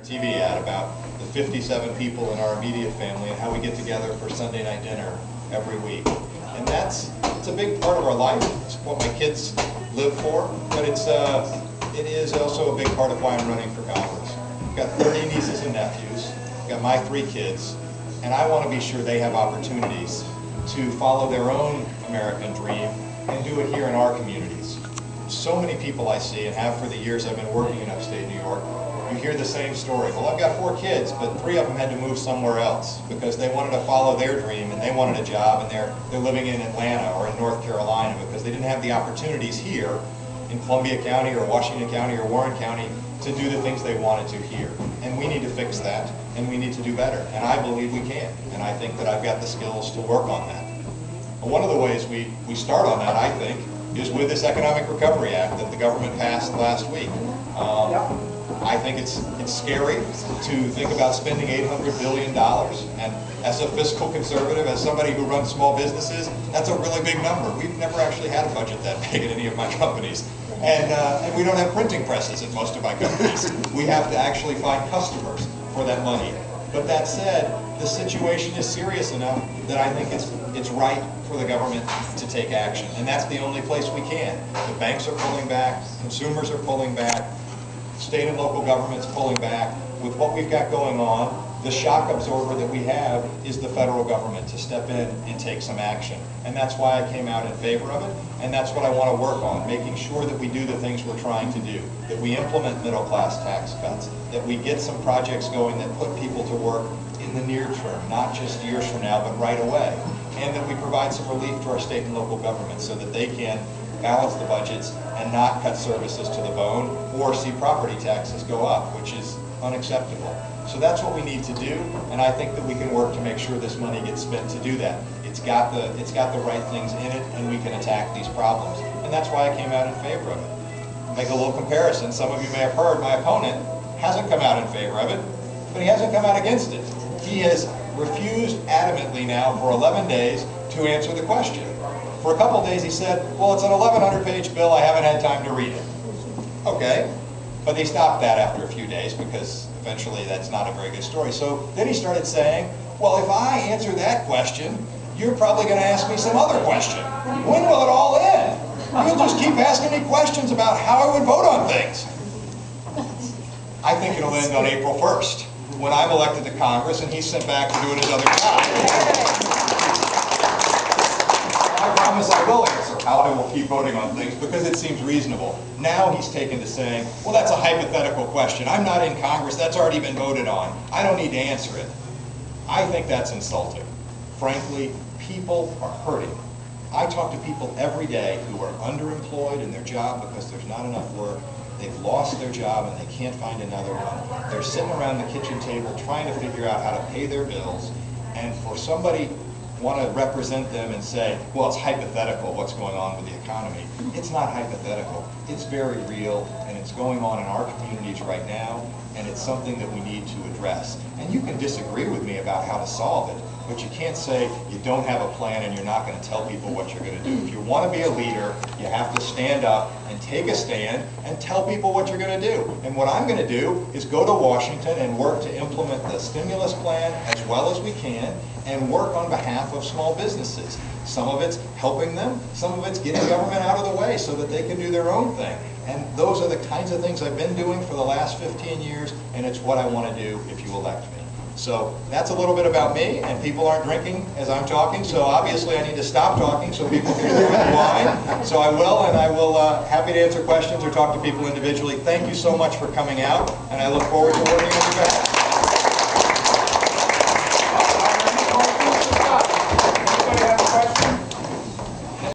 TV ad about the 57 people in our immediate family and how we get together for Sunday night dinner every week. And it's a big part of our life. It's what my kids live for, but it is also a big part of why I'm running for Congress. I've got 30 nieces and nephews, I've got my 3 kids, and I want to be sure they have opportunities to follow their own American dream and do it here in our communities. So many people I see, and have for the years I've been working in upstate New York, you hear the same story. Well, I've got 4 kids, but 3 of them had to move somewhere else because they wanted to follow their dream and they wanted a job, and they're living in Atlanta or in North Carolina because they didn't have the opportunities here in Columbia County or Washington County or Warren County to do the things they wanted to here. And we need to fix that, and we need to do better. And I believe we can, and I think that I've got the skills to work on that. And one of the ways we start on that, I think, is with this Economic Recovery Act that the government passed last week. I think it's scary to think about spending $800 billion, and as a fiscal conservative, as somebody who runs small businesses, that's a really big number. We've never actually had a budget that big at any of my companies. And we don't have printing presses at most of my companies. We have to actually find customers for that money. But that said, the situation is serious enough that I think it's right for the government to take action. And that's the only place we can. The banks are pulling back, consumers are pulling back, state and local governments pulling back. With what we've got going on, the shock absorber that we have is the federal government to step in and take some action. And that's why I came out in favor of it, and that's what I want to work on, making sure that we do the things we're trying to do, that we implement middle-class tax cuts, that we get some projects going that put people to work in the near term, not just years from now, but right away, and that we provide some relief to our state and local governments so that they can balance the budgets and not cut services to the bone or see property taxes go up, which is unacceptable. So that's what we need to do, and I think that we can work to make sure this money gets spent to do that. It's got the right things in it, and we can attack these problems. And that's why I came out in favor of it. Make a little comparison. Some of you may have heard my opponent hasn't come out in favor of it, but he hasn't come out against it. He has refused adamantly now for 11 days to answer the question. For a couple days he said, well, it's an 1,100-page bill, I haven't had time to read it. Okay, but they stopped that after a few days because eventually that's not a very good story. So then he started saying, well, if I answer that question, you're probably going to ask me some other question. When will it all end? You'll just keep asking me questions about how I would vote on things. I think it'll end on April 1st, when I'm elected to Congress and he's sent back to doing his other job. I promise I will answer how I will keep voting on things because it seems reasonable. Now he's taken to saying, well, that's a hypothetical question. I'm not in Congress. That's already been voted on. I don't need to answer it. I think that's insulting. Frankly, people are hurting. I talk to people every day who are underemployed in their job because there's not enough work. They've lost their job and they can't find another one. They're sitting around the kitchen table trying to figure out how to pay their bills, and for somebody want to represent them and say, well, it's hypothetical what's going on with the economy. It's not hypothetical. It's very real, and it's going on in our communities right now, and it's something that we need to address. And you can disagree with me about how to solve it, but you can't say you don't have a plan and you're not going to tell people what you're going to do. If you want to be a leader, you have to stand up and take a stand and tell people what you're going to do. And what I'm going to do is go to Washington and work to implement the stimulus plan as well as we can and work on behalf of small businesses. Some of it's helping them, some of it's getting government out of the way so that they can do their own thing. And those are the kinds of things I've been doing for the last 15 years, and it's what I want to do if you elect me. So that's a little bit about me, and people aren't drinking as I'm talking, so obviously I need to stop talking so people can drink wine. So I will, and I will happy to answer questions or talk to people individually. Thank you so much for coming out, and I look forward to working with you guys.